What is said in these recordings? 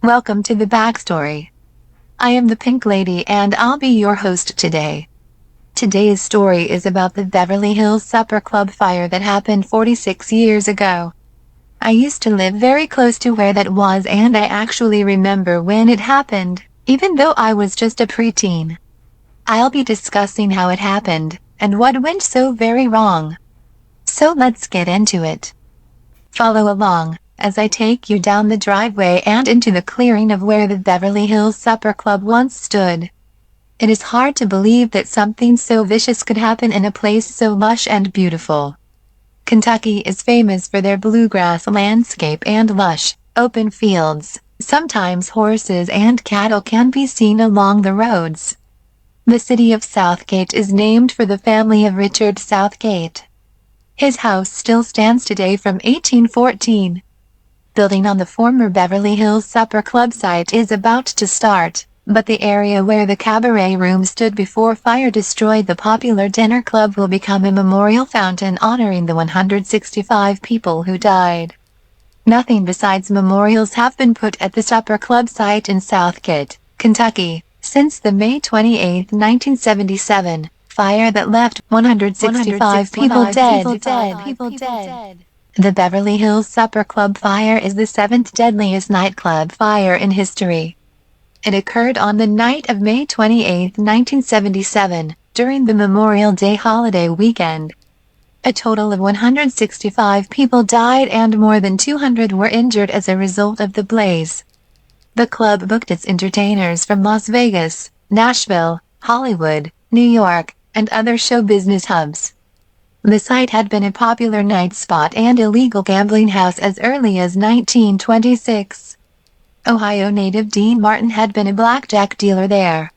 Welcome to the backstory. I am the Pink Lady and I'll be your host today. Today's story is about the Beverly Hills Supper Club fire that happened 46 years ago. I used to live very close to where that was and I actually remember when it happened, even though I was just a preteen. I'll be discussing how it happened, and what went so very wrong. So let's get into it. Follow along as I take you down the driveway and into the clearing of where the Beverly Hills Supper Club once stood. It is hard to believe that something so vicious could happen in a place so lush and beautiful. Kentucky is famous for their bluegrass landscape and lush, open fields. Sometimes horses and cattle can be seen along the roads. The city of Southgate is named for the family of Richard Southgate. His house still stands today from 1814. Building on the former Beverly Hills Supper Club site is about to start, but the area where the cabaret room stood before fire destroyed the popular dinner club will become a memorial fountain honoring the 165 people who died. Nothing besides memorials have been put at the Supper Club site in Southgate, Kentucky, since the May 28, 1977, fire that left 165 people dead. The Beverly Hills Supper Club fire is the seventh deadliest nightclub fire in history. It occurred on the night of May 28, 1977, during the Memorial Day holiday weekend. A total of 165 people died and more than 200 were injured as a result of the blaze. The club booked its entertainers from Las Vegas, Nashville, Hollywood, New York, and other show business hubs. The site had been a popular night spot and illegal gambling house as early as 1926. Ohio native Dean Martin had been a blackjack dealer there.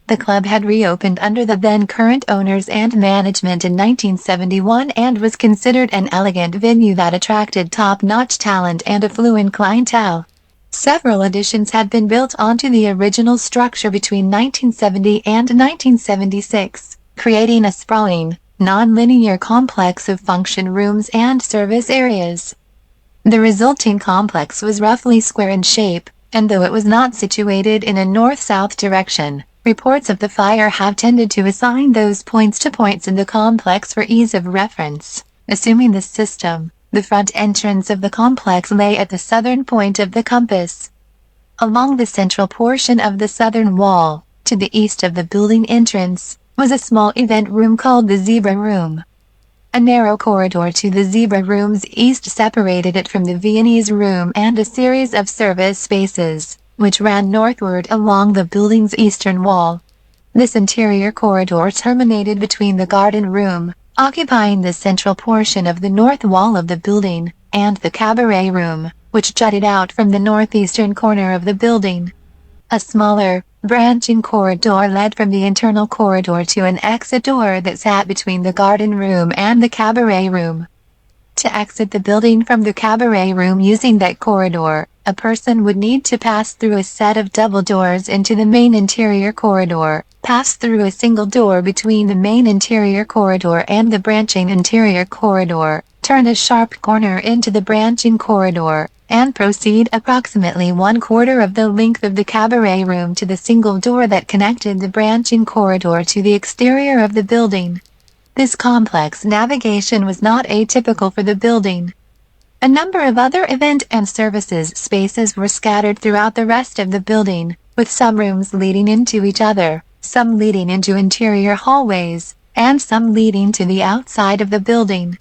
The club had reopened under the then current owners and management in 1971 and was considered an elegant venue that attracted top-notch talent and affluent clientele. Several additions had been built onto the original structure between 1970 and 1976, creating a sprawling, non-linear complex of function rooms and service areas. The resulting complex was roughly square in shape, and though it was not situated in a north-south direction, reports of the fire have tended to assign those points to points in the complex for ease of reference. Assuming this system, the front entrance of the complex lay at the southern point of the compass. Along the central portion of the southern wall, to the east of the building entrance, was a small event room called the Zebra Room. A narrow corridor to the Zebra Room's east separated it from the Viennese Room and a series of service spaces, which ran northward along the building's eastern wall. This interior corridor terminated between the Garden Room, occupying the central portion of the north wall of the building, and the Cabaret Room, which jutted out from the northeastern corner of the building. A smaller, branching corridor led from the internal corridor to an exit door that sat between the Garden Room and the Cabaret Room. To exit the building from the Cabaret Room using that corridor, a person would need to pass through a set of double doors into the main interior corridor, pass through a single door between the main interior corridor and the branching interior corridor, turn a sharp corner into the branching corridor, and proceed approximately 1/4 of the length of the Cabaret Room to the single door that connected the branching corridor to the exterior of the building. This complex navigation was not atypical for the building. A number of other event and services spaces were scattered throughout the rest of the building, with some rooms leading into each other, some leading into interior hallways, and some leading to the outside of the building.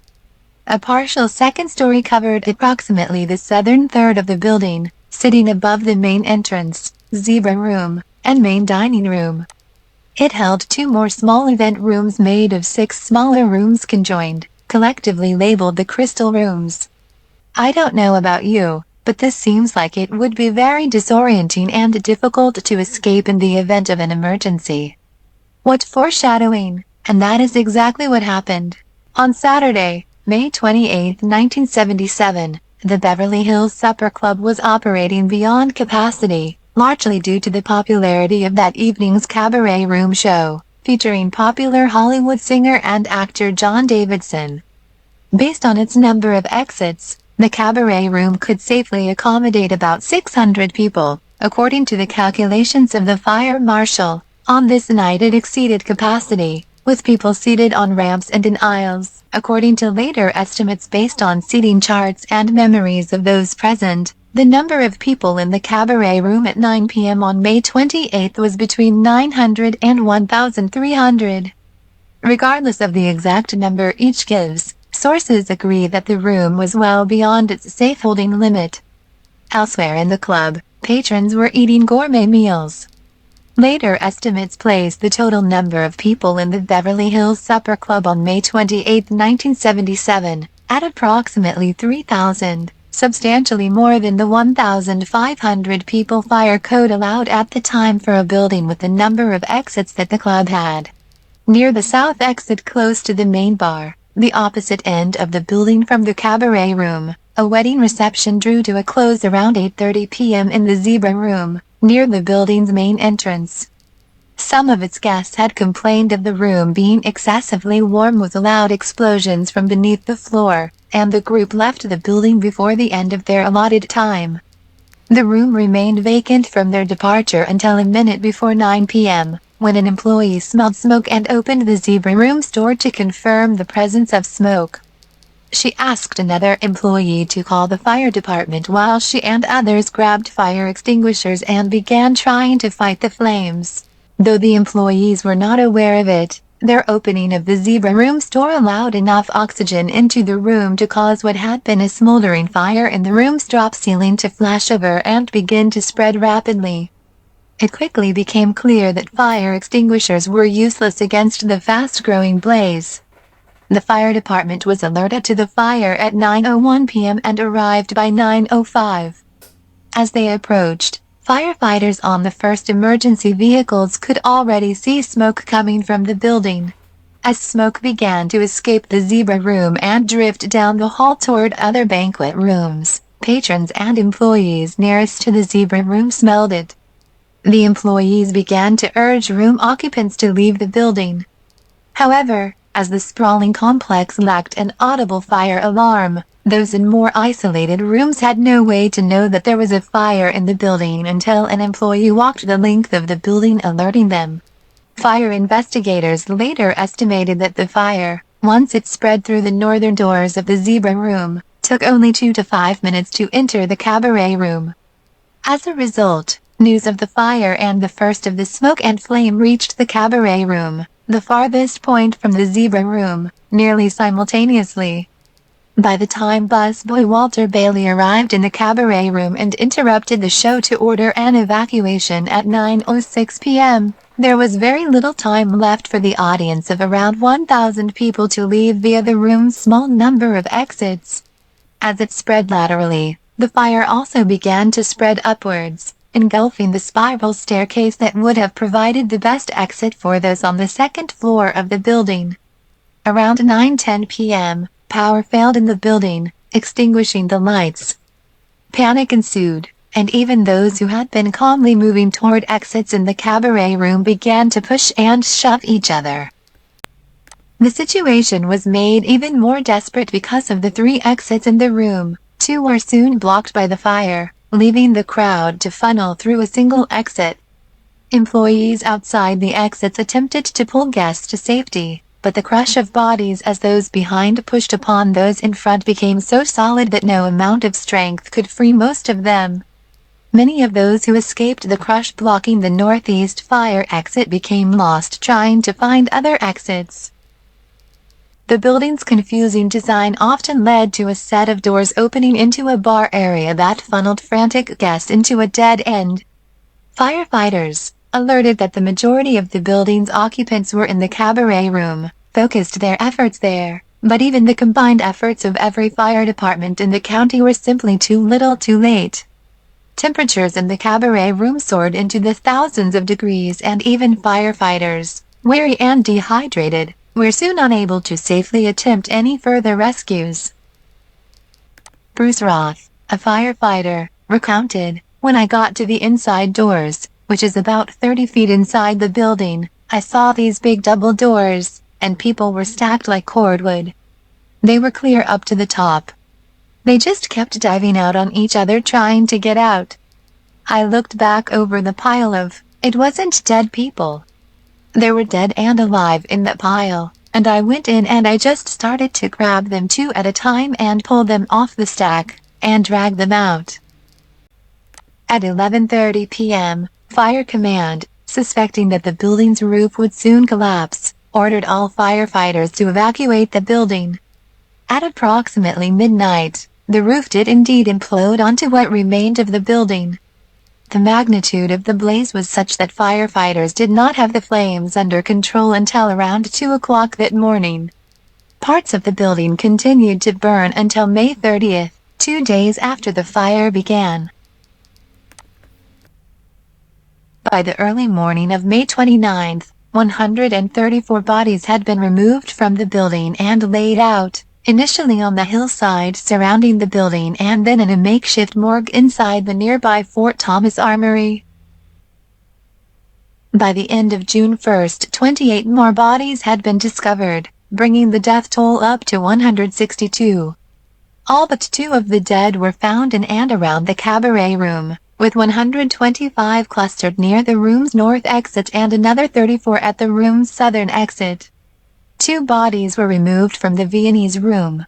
A partial second story covered approximately the southern third of the building, sitting above the main entrance, Zebra Room, and main dining room. It held 2 more small event rooms made of 6 smaller rooms conjoined, collectively labeled the Crystal Rooms. I don't know about you, but this seems like it would be very disorienting and difficult to escape in the event of an emergency. What foreshadowing, and that is exactly what happened. On Saturday, May 28, 1977, the Beverly Hills Supper Club was operating beyond capacity, largely due to the popularity of that evening's Cabaret Room show, featuring popular Hollywood singer and actor John Davidson. Based on its number of exits, the Cabaret Room could safely accommodate about 600 people, According to the calculations of the fire marshal, on this night it exceeded capacity, with people seated on ramps and in aisles. According to later estimates based on seating charts and memories of those present, the number of people in the cabaret room at 9 p.m. on May 28 was between 900 and 1,300. Regardless of the exact number each gives, sources agree that the room was well beyond its safe holding limit. Elsewhere in the club, patrons were eating gourmet meals. Later estimates place the total number of people in the Beverly Hills Supper Club on May 28, 1977, at approximately 3,000, substantially more than the 1,500 people fire code allowed at the time for a building with the number of exits that the club had. Near the south exit close to the main bar, the opposite end of the building from the cabaret room, a wedding reception drew to a close around 8:30 p.m. in the Zebra Room, near the building's main entrance. Some of its guests had complained of the room being excessively warm with loud explosions from beneath the floor, and the group left the building before the end of their allotted time. The room remained vacant from their departure until a minute before 9 p.m., when an employee smelled smoke and opened the Zebra Room's door to confirm the presence of smoke. She asked another employee to call the fire department while she and others grabbed fire extinguishers and began trying to fight the flames. Though the employees were not aware of it, their opening of the Zebra Room's door allowed enough oxygen into the room to cause what had been a smoldering fire in the room's drop ceiling to flash over and begin to spread rapidly. It quickly became clear that fire extinguishers were useless against the fast-growing blaze. The fire department was alerted to the fire at 9:01 p.m. and arrived by 9:05. As they approached, firefighters on the first emergency vehicles could already see smoke coming from the building. As smoke began to escape the Zebra Room and drift down the hall toward other banquet rooms, patrons and employees nearest to the Zebra Room smelled it. The employees began to urge room occupants to leave the building. However, as the sprawling complex lacked an audible fire alarm, those in more isolated rooms had no way to know that there was a fire in the building until an employee walked the length of the building alerting them. Fire investigators later estimated that the fire, once it spread through the northern doors of the Zebra Room, took only 2 to 5 minutes to enter the cabaret room. As a result, news of the fire and the first of the smoke and flame reached the cabaret room, the farthest point from the Zebra Room, nearly simultaneously. By the time busboy Walter Bailey arrived in the cabaret room and interrupted the show to order an evacuation at 9:06 p.m., there was very little time left for the audience of around 1,000 people to leave via the room's small number of exits. As it spread laterally, the fire also began to spread upwards, engulfing the spiral staircase that would have provided the best exit for those on the second floor of the building. Around 9:10 p.m., power failed in the building, extinguishing the lights. Panic ensued, and even those who had been calmly moving toward exits in the cabaret room began to push and shove each other. The situation was made even more desperate because of the 3 exits in the room. 2 were soon blocked by the fire, leaving the crowd to funnel through a single exit. Employees outside the exits attempted to pull guests to safety, but the crush of bodies as those behind pushed upon those in front became so solid that no amount of strength could free most of them. Many of those who escaped the crush blocking the northeast fire exit became lost trying to find other exits. The building's confusing design often led to a set of doors opening into a bar area that funneled frantic guests into a dead end. Firefighters, alerted that the majority of the building's occupants were in the cabaret room, focused their efforts there, but even the combined efforts of every fire department in the county were simply too little too late. Temperatures in the cabaret room soared into the thousands of degrees and even firefighters, weary and dehydrated, were soon unable to safely attempt any further rescues. Bruce Roth, a firefighter, recounted, "When I got to the inside doors, which is about 30 feet inside the building, I saw these big double doors, and people were stacked like cordwood. They were clear up to the top. They just kept diving out on each other trying to get out. I looked back over the pile it wasn't dead people. There were dead and alive in that pile, and I went in and I just started to grab them two at a time and pull them off the stack, and drag them out. At 11:30 p.m., Fire Command, suspecting that the building's roof would soon collapse, ordered all firefighters to evacuate the building. At approximately midnight, the roof did indeed implode onto what remained of the building. The magnitude of the blaze was such that firefighters did not have the flames under control until around 2 o'clock that morning. Parts of the building continued to burn until May 30th, 2 days after the fire began. By the early morning of May 29th, 134 bodies had been removed from the building and laid out, initially on the hillside surrounding the building and then in a makeshift morgue inside the nearby Fort Thomas Armory. By the end of June 1st, 28 more bodies had been discovered, bringing the death toll up to 162. All but 2 of the dead were found in and around the cabaret room, with 125 clustered near the room's north exit and another 34 at the room's southern exit. 2 bodies were removed from the Viennese room.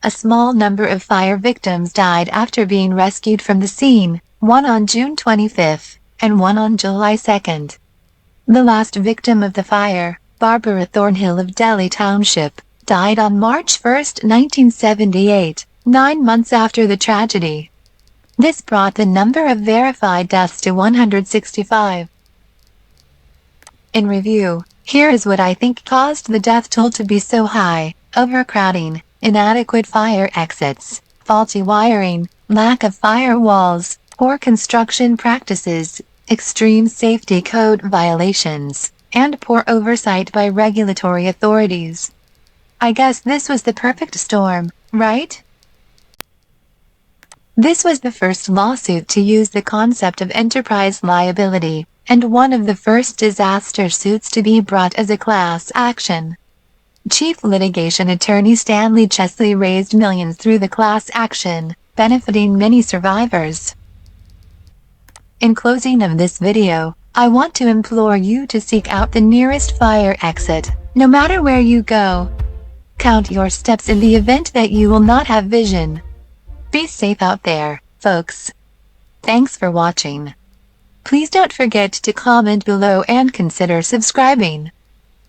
A small number of fire victims died after being rescued from the scene, 1 on June 25th, and 1 on July 2nd. The last victim of the fire, Barbara Thornhill of Delhi Township, died on March 1, 1978, 9 months after the tragedy. This brought the number of verified deaths to 165. In review, here is what I think caused the death toll to be so high: overcrowding, inadequate fire exits, faulty wiring, lack of firewalls, poor construction practices, extreme safety code violations, and poor oversight by regulatory authorities. I guess this was the perfect storm, right? This was the first lawsuit to use the concept of enterprise liability, and one of the first disaster suits to be brought as a class action. Chief litigation attorney Stanley Chesley raised millions through the class action, benefiting many survivors. In closing of this video, I want to implore you to seek out the nearest fire exit, no matter where you go. Count your steps in the event that you will not have vision. Be safe out there, folks. Thanks for watching. Please don't forget to comment below and consider subscribing.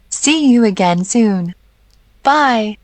See you again soon. Bye.